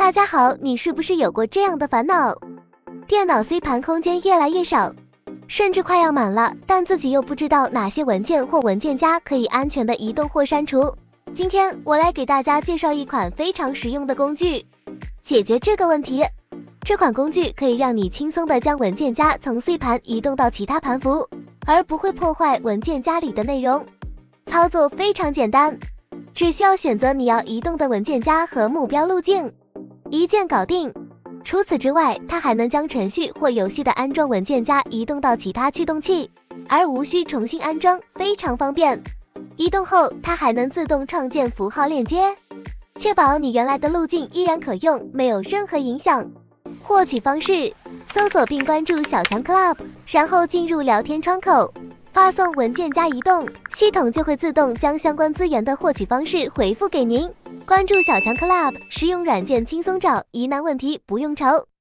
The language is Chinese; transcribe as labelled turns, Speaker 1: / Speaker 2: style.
Speaker 1: 大家好，你是不是有过这样的烦恼？电脑 C 盘空间越来越少，甚至快要满了，但自己又不知道哪些文件或文件夹可以安全的移动或删除。今天我来给大家介绍一款非常实用的工具，解决这个问题。这款工具可以让你轻松的将文件夹从 C 盘移动到其他盘符，而不会破坏文件夹里的内容。操作非常简单，只需要选择你要移动的文件夹和目标路径，一键搞定。除此之外，它还能将程序或游戏的安装文件夹移动到其他驱动器，而无需重新安装，非常方便。移动后，它还能自动创建符号链接，确保你原来的路径依然可用，没有任何影响。获取方式：搜索并关注小强 Club， 然后进入聊天窗口，发送文件夹移动，系统就会自动将相关资源的获取方式回复给您。关注小强 Club， 实用软件轻松找，疑难问题不用愁。